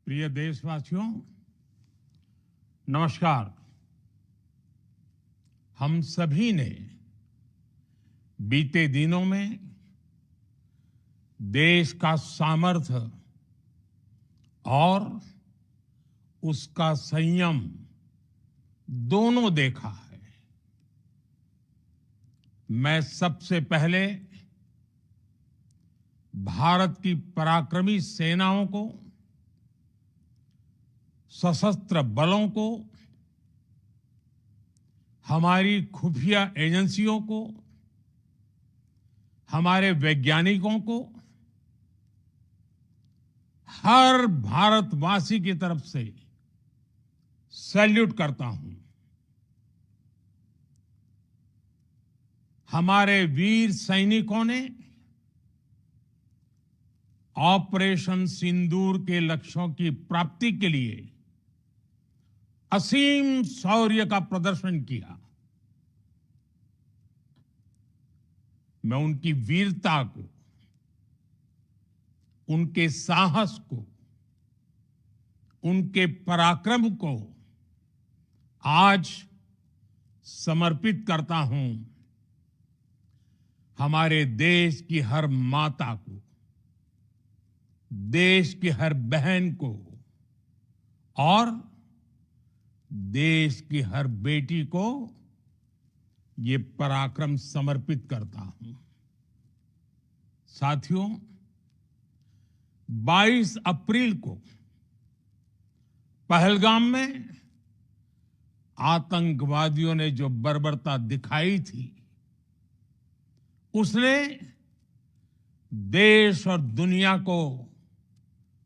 प्रिय देशवासियों, नमस्कार। हम सभी ने बीते दिनों में देश का सामर्थ्य और उसका संयम दोनों देखा है। मैं सबसे पहले भारत की पराक्रमी सेनाओं को, सशस्त्र बलों को, हमारी खुफिया एजेंसियों को, हमारे वैज्ञानिकों को, हर भारतवासी की तरफ से सैल्यूट करता हूं। हमारे वीर सैनिकों ने ऑपरेशन सिंदूर के लक्ष्यों की प्राप्ति के लिए असीम शौर्य का प्रदर्शन किया। मैं उनकी वीरता को, उनके साहस को, उनके पराक्रम को आज समर्पित करता हूं हमारे देश की हर माता को, देश की हर बहन को और देश की हर बेटी को ये पराक्रम समर्पित करता हूं। साथियों, 22 अप्रैल को पहलगाम में आतंकवादियों ने जो बर्बरता दिखाई थी, उसने देश और दुनिया को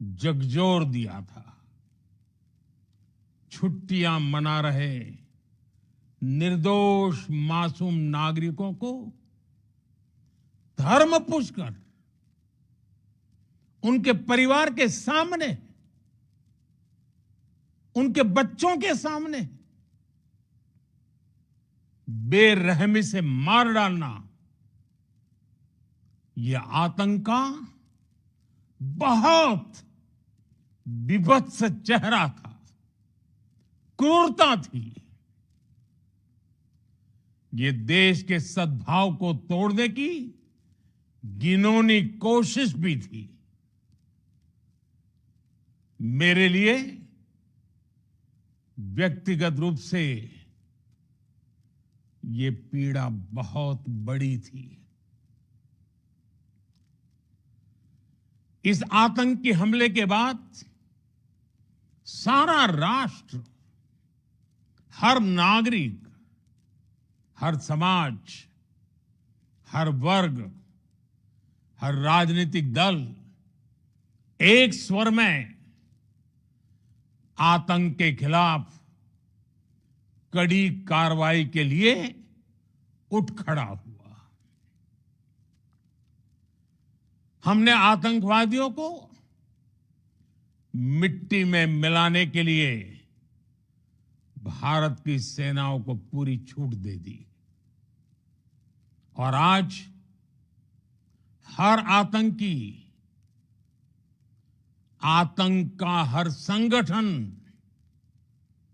झकझोर दिया था। छुट्टियां मना रहे निर्दोष मासूम नागरिकों को धर्म पूछकर उनके परिवार के सामने, उनके बच्चों के सामने बेरहमी से मार डालना, यह आतंक का बहुत विभत्स चेहरा था, क्रूरता थी। ये देश के सद्भाव को तोड़ने की घिनौनी कोशिश भी थी। मेरे लिए व्यक्तिगत रूप से ये पीड़ा बहुत बड़ी थी। इस आतंकी हमले के बाद सारा राष्ट्र, हर नागरिक, हर समाज, हर वर्ग, हर राजनीतिक दल एक स्वर में आतंक के खिलाफ कड़ी कार्रवाई के लिए उठ खड़ा हुआ। हमने आतंकवादियों को मिट्टी में मिलाने के लिए भारत की सेनाओं को पूरी छूट दे दी और आज हर आतंकी, आतंक का हर संगठन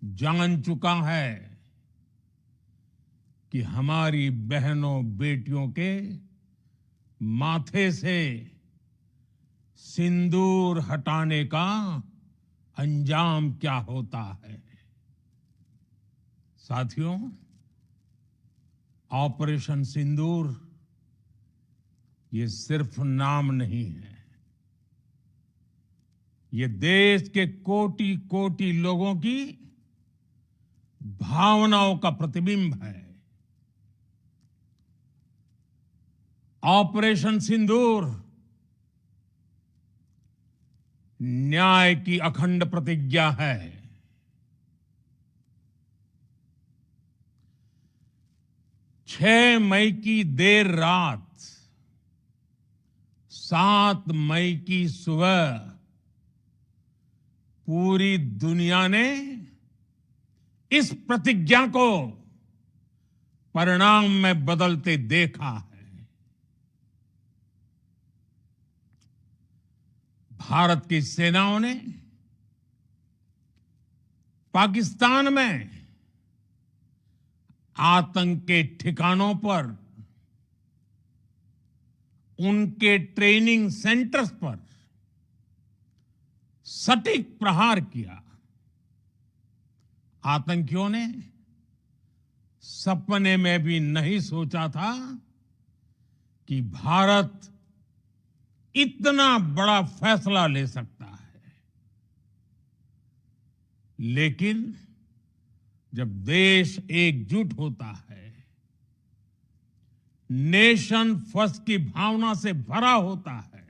जान चुका है कि हमारी बहनों बेटियों के माथे से सिंदूर हटाने का अंजाम क्या होता है। साथियों, ऑपरेशन सिंदूर ये सिर्फ नाम नहीं है, ये देश के कोटि कोटि लोगों की भावनाओं का प्रतिबिंब है। ऑपरेशन सिंदूर न्याय की अखंड प्रतिज्ञा है। 6 मई की देर रात, 7 मई की सुबह पूरी दुनिया ने इस प्रतिज्ञा को परिणाम में बदलते देखा है। भारत की सेनाओं ने पाकिस्तान में आतंक के ठिकानों पर, उनके ट्रेनिंग सेंटर्स पर सटीक प्रहार किया। आतंकियों ने सपने में भी नहीं सोचा था कि भारत इतना बड़ा फैसला ले सकता है। लेकिन जब देश एकजुट होता है, नेशन फर्स्ट की भावना से भरा होता है,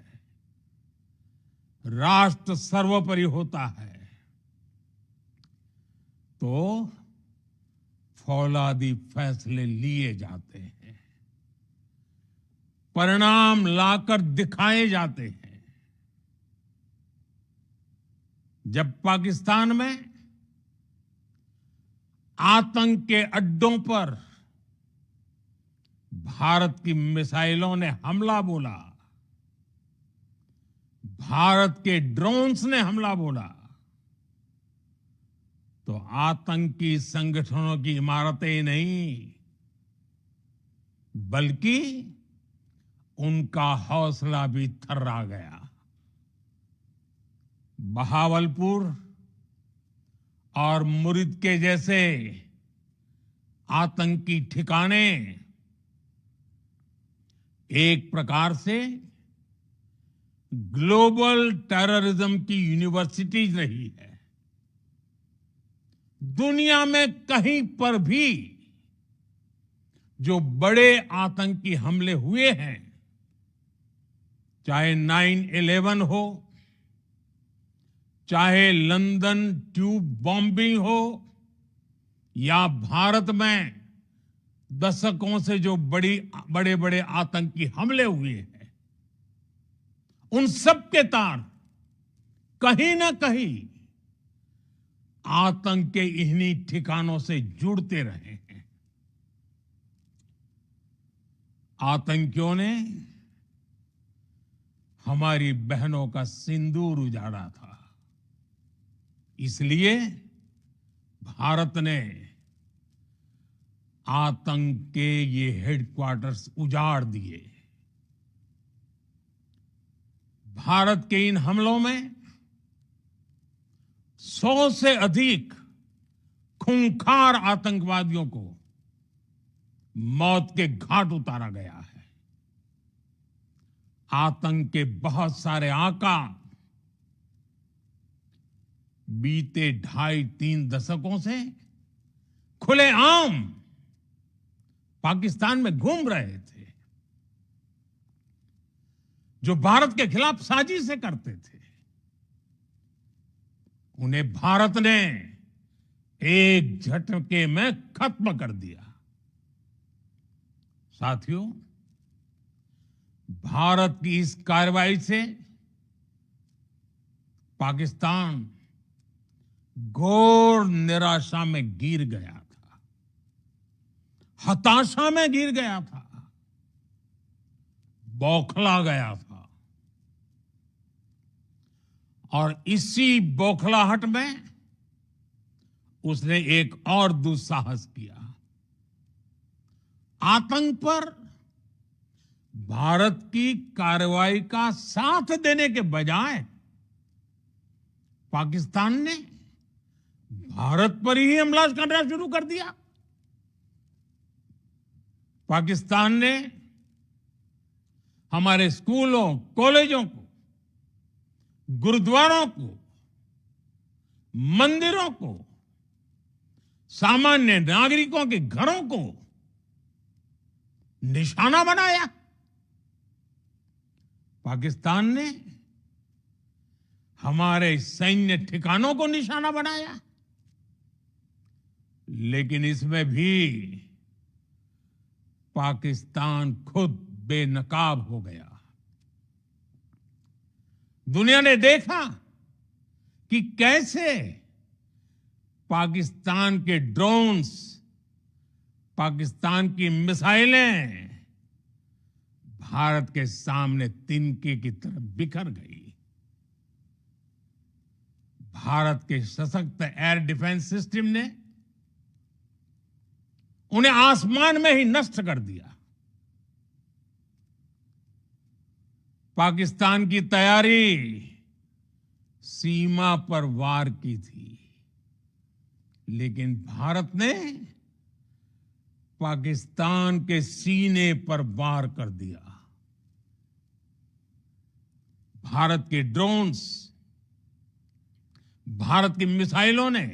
राष्ट्र सर्वोपरि होता है, तो फौलादी फैसले लिए जाते हैं, परिणाम लाकर दिखाए जाते हैं। जब पाकिस्तान में आतंक के अड्डों पर भारत की मिसाइलों ने हमला बोला, भारत के ड्रोन्स ने हमला बोला, तो आतंकी संगठनों की इमारतें नहीं, बल्कि उनका हौसला भी थर्रा गया। बहावलपुर और मुरिद के जैसे आतंकी ठिकाने एक प्रकार से ग्लोबल टेररिज्म की यूनिवर्सिटीज रही है। दुनिया में कहीं पर भी जो बड़े आतंकी हमले हुए हैं, चाहे 9/11 हो, चाहे लंदन ट्यूब बॉम्बिंग हो, या भारत में दशकों से जो बड़े बड़े आतंकी हमले हुए हैं, उन सब के तार कहीं ना कहीं आतंक के इन्हीं ठिकानों से जुड़ते रहे हैं। आतंकियों ने हमारी बहनों का सिंदूर उजाड़ा था, इसलिए भारत ने आतंक के ये हेडक्वार्टर्स उजाड़ दिए। भारत के इन हमलों में 100 से अधिक खूंखार आतंकवादियों को मौत के घाट उतारा गया है। आतंक के बहुत सारे आका बीते 2.5-3 दशकों से खुलेआम पाकिस्तान में घूम रहे थे, जो भारत के खिलाफ साजिशें करते थे। उन्हें भारत ने एक झटके में खत्म कर दिया। साथियों, भारत की इस कार्रवाई से पाकिस्तान घोर निराशा में गिर गया था, हताशा में गिर गया था, बौखला गया था। और इसी बौखलाहट में उसने एक और दुस्साहस किया। आतंक पर भारत की कार्रवाई का साथ देने के बजाय पाकिस्तान ने भारत पर ही हमला करना शुरू कर दिया। पाकिस्तान ने हमारे स्कूलों, कॉलेजों को, गुरुद्वारों को, मंदिरों को, सामान्य नागरिकों के घरों को निशाना बनाया। पाकिस्तान ने हमारे सैन्य ठिकानों को निशाना बनाया। लेकिन इसमें भी पाकिस्तान खुद बेनकाब हो गया। दुनिया ने देखा कि कैसे पाकिस्तान के ड्रोन्स, पाकिस्तान की मिसाइलें भारत के सामने तिनके की तरह बिखर गई। भारत के सशक्त एयर डिफेंस सिस्टम ने उन्हें आसमान में ही नष्ट कर दिया। पाकिस्तान की तैयारी सीमा पर वार की थी, लेकिन भारत ने पाकिस्तान के सीने पर वार कर दिया। भारत के ड्रोन्स, भारत की मिसाइलों ने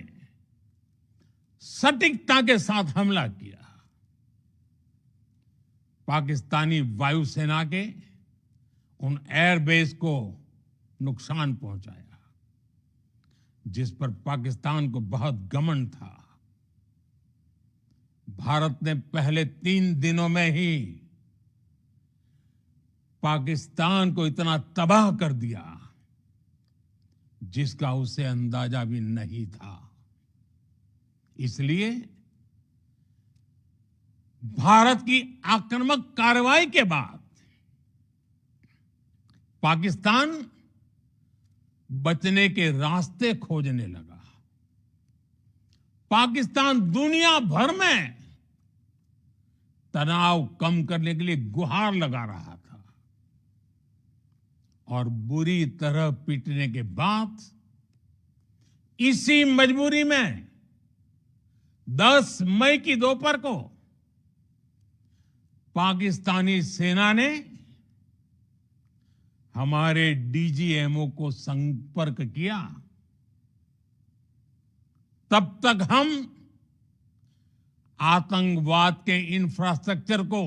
सटीकता के साथ हमला किया। पाकिस्तानी वायुसेना के उन एयरबेस को नुकसान पहुंचाया, जिस पर पाकिस्तान को बहुत घमंड था। भारत ने पहले 3 दिनों में ही पाकिस्तान को इतना तबाह कर दिया जिसका उसे अंदाजा भी नहीं था। इसलिए भारत की आक्रामक कार्रवाई के बाद पाकिस्तान बचने के रास्ते खोजने लगा। पाकिस्तान दुनिया भर में तनाव कम करने के लिए गुहार लगा रहा था, और बुरी तरह पीटने के बाद इसी मजबूरी में 10 मई की दोपहर को पाकिस्तानी सेना ने हमारे डीजीएमओ को संपर्क किया। तब तक हम आतंकवाद के इंफ्रास्ट्रक्चर को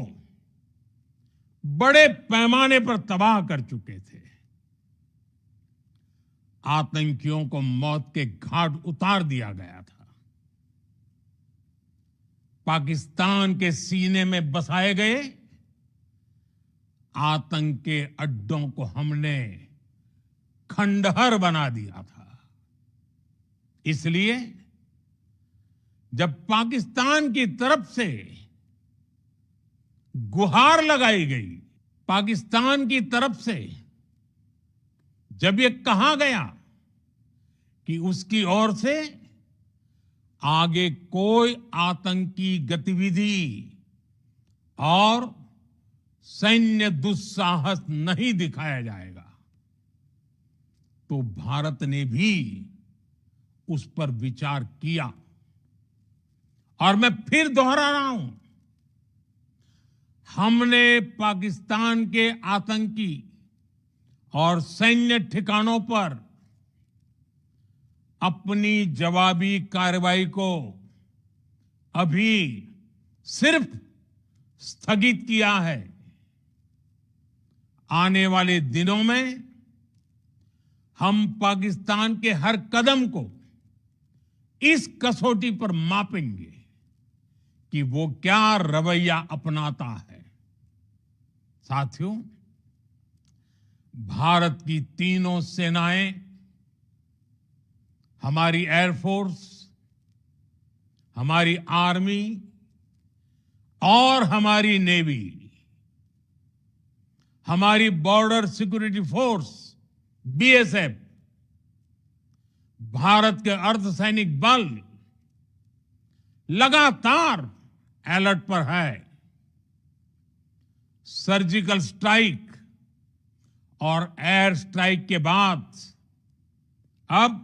बड़े पैमाने पर तबाह कर चुके थे। आतंकियों को मौत के घाट उतार दिया गया था। पाकिस्तान के सीने में बसाए गए आतंक के अड्डों को हमने खंडहर बना दिया था। इसलिए जब पाकिस्तान की तरफ से गुहार लगाई गई, पाकिस्तान की तरफ से जब ये कहा गया कि उसकी ओर से आगे कोई आतंकी गतिविधि और सैन्य दुस्साहस नहीं दिखाया जाएगा, तो भारत ने भी उस पर विचार किया। और मैं फिर दोहरा रहा हूं, हमने पाकिस्तान के आतंकी और सैन्य ठिकानों पर अपनी जवाबी कार्रवाई को अभी सिर्फ स्थगित किया है। आने वाले दिनों में हम पाकिस्तान के हर कदम को इस कसौटी पर मापेंगे कि वो क्या रवैया अपनाता है। साथियों, भारत की तीनों सेनाएं, हमारी एयरफोर्स, हमारी आर्मी और हमारी नेवी, हमारी border security force BSF, Bharat के अर्धसैनिक बल लगातार अलर्ट पर है। सर्जिकल स्ट्राइक और एयर स्ट्राइक के बाद अब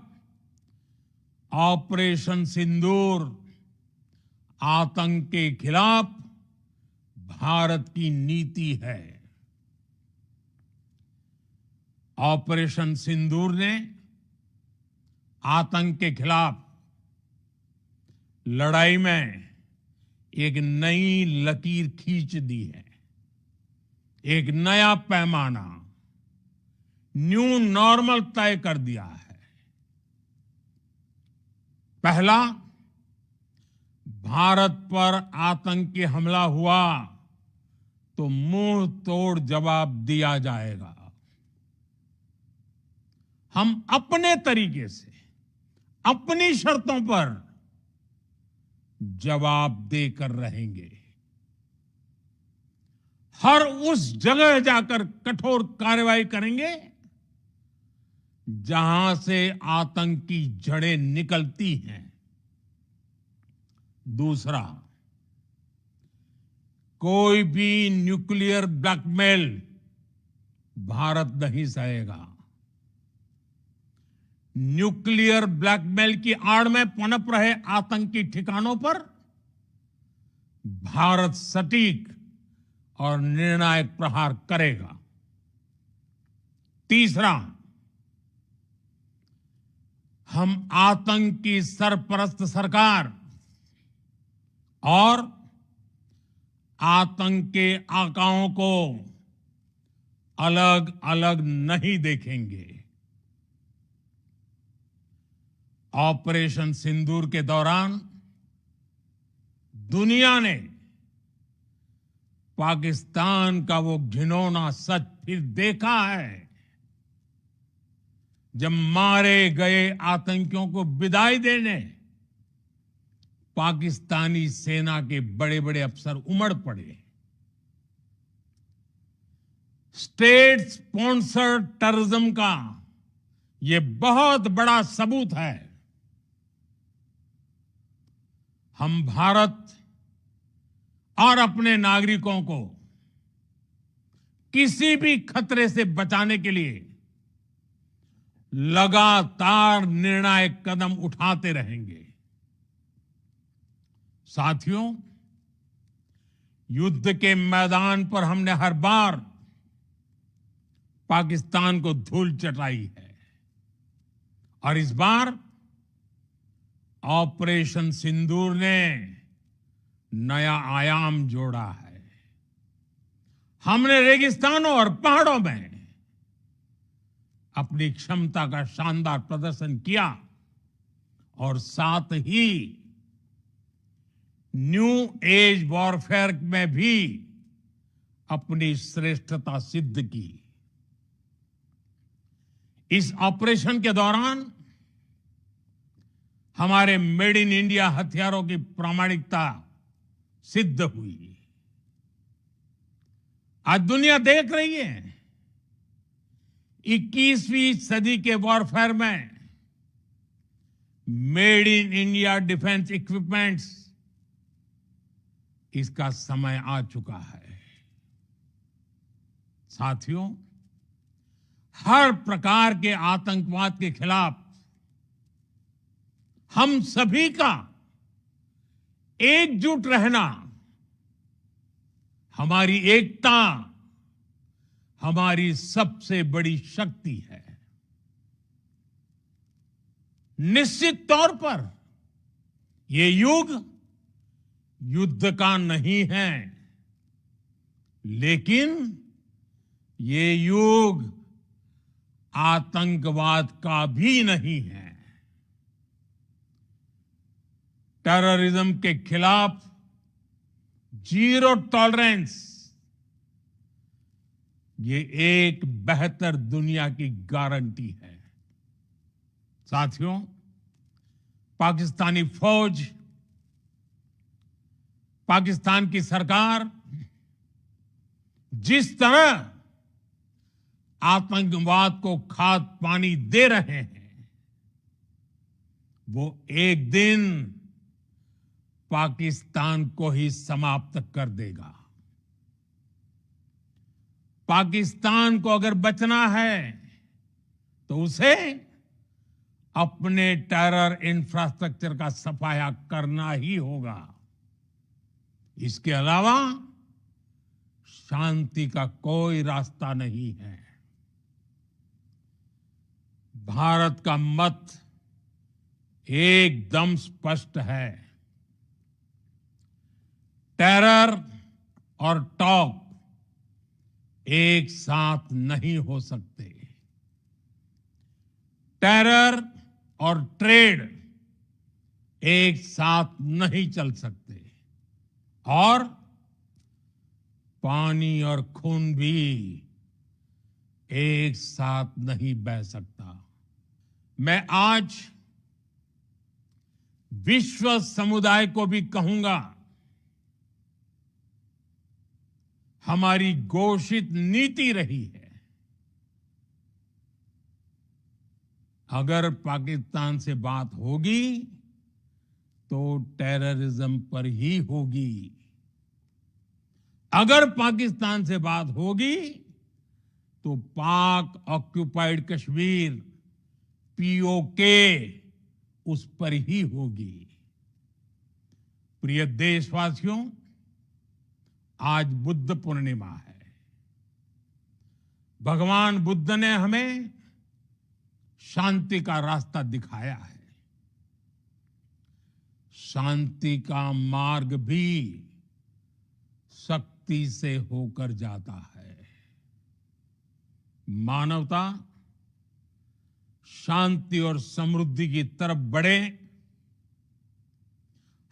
ऑपरेशन सिंदूर आतंक के खिलाफ भारत की नीति है। ऑपरेशन सिंदूर ने आतंक के खिलाफ लड़ाई में एक नई लकीर खींच दी है। एक नया पैमाना, न्यू नॉर्मल तय कर दिया है। पहला, भारत पर आतंकी हमला हुआ तो मुंह तोड़ जवाब दिया जाएगा। हम अपने तरीके से, अपनी शर्तों पर जवाब देकर रहेंगे। हर उस जगह जाकर कठोर कार्रवाई करेंगे जहां से आतंक की जड़ें निकलती हैं। दूसरा, कोई भी न्यूक्लियर ब्लैकमेल भारत नहीं सहेगा। न्यूक्लियर ब्लैकमेल की आड़ में पनप रहे आतंकी ठिकानों पर भारत सटीक और निर्णायक प्रहार करेगा। तीसरा, हम आतंक की सरपरस्त सरकार और आतंक के आकाओं को अलग अलग नहीं देखेंगे। ऑपरेशन सिंदूर के दौरान दुनिया ने पाकिस्तान का वो घिनौना सच फिर देखा है, जब मारे गए आतंकियों को विदाई देने पाकिस्तानी सेना के बड़े बड़े अफसर उमड़ पड़े। स्टेट स्पॉन्सर्ड टेररिज्म का ये बहुत बड़ा सबूत है। हम भारत और अपने नागरिकों को किसी भी खतरे से बचाने के लिए लगातार निर्णायक कदम उठाते रहेंगे। साथियों, युद्ध के मैदान पर हमने हर बार पाकिस्तान को धूल चटाई है और इस बार ऑपरेशन सिंदूर ने नया आयाम जोड़ा है। हमने रेगिस्तानों और पहाड़ों में अपनी क्षमता का शानदार प्रदर्शन किया और साथ ही न्यू एज वॉरफेयर में भी अपनी श्रेष्ठता सिद्ध की। इस ऑपरेशन के दौरान हमारे मेड इन इंडिया हथियारों की प्रामाणिकता सिद्ध हुई। आज दुनिया देख रही है 21वीं सदी के वॉरफेयर में made in India defence equipments, इसका समय आ चुका है। साथियों, हर प्रकार के आतंकवाद के खिलाफ हम सभी का एकजुट रहना, हमारी एकता हमारी सबसे बड़ी शक्ति है। निश्चित तौर पर ये युग युद्ध का नहीं है, लेकिन ये युग आतंकवाद का भी नहीं है। टेररिज्म के खिलाफ जीरो टॉलरेंस, ये एक बेहतर दुनिया की गारंटी है। साथियों, पाकिस्तानी फौज, पाकिस्तान की सरकार जिस तरह आतंकवाद को खाद पानी दे रहे हैं, वो एक दिन पाकिस्तान को ही समाप्त कर देगा। पाकिस्तान को अगर बचना है तो उसे अपने टेरर इंफ्रास्ट्रक्चर का सफाया करना ही होगा। इसके अलावा शांति का कोई रास्ता नहीं है। भारत का मत एकदम स्पष्ट है। टेरर और टॉक एक साथ नहीं हो सकते। टेरर और ट्रेड एक साथ नहीं चल सकते और पानी और खून भी एक साथ नहीं बह सकता। मैं आज विश्व समुदाय को भी कहूंगा, हमारी घोषित नीति रही है अगर पाकिस्तान से बात होगी तो टेररिज्म पर ही होगी। अगर पाकिस्तान से बात होगी तो पाक ऑक्युपाइड कश्मीर पीओके उस पर ही होगी। प्रिय देशवासियों, आज बुद्ध पूर्णिमा है। भगवान बुद्ध ने हमें शांति का रास्ता दिखाया है। शांति का मार्ग भी शक्ति से होकर जाता है। मानवता शांति और समृद्धि की तरफ बढ़े,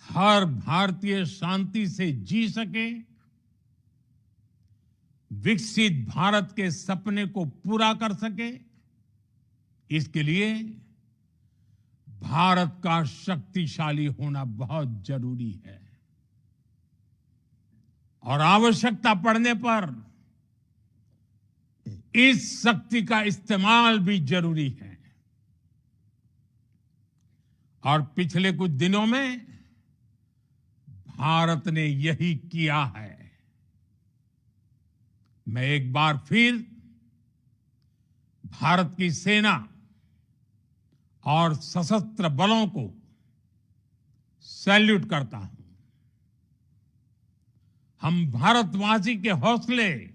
हर भारतीय शांति से जी सके, विकसित भारत के सपने को पूरा कर सके, इसके लिए भारत का शक्तिशाली होना बहुत जरूरी है। और आवश्यकता पड़ने पर इस शक्ति का इस्तेमाल भी जरूरी है। और पिछले कुछ दिनों में भारत ने यही किया है। मैं एक बार फिर भारत की सेना और सशस्त्र बलों को सैल्यूट करता हूं। हम भारतवासी के हौसले,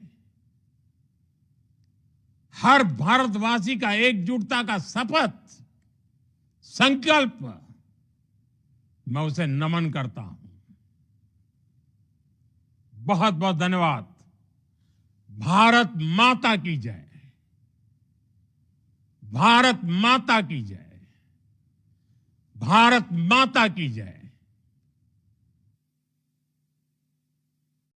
हर भारतवासी का एकजुटता का शपथ, संकल्प, मैं उसे नमन करता हूं। बहुत बहुत धन्यवाद। भारत माता की जय। भारत माता की जय। भारत माता की जय।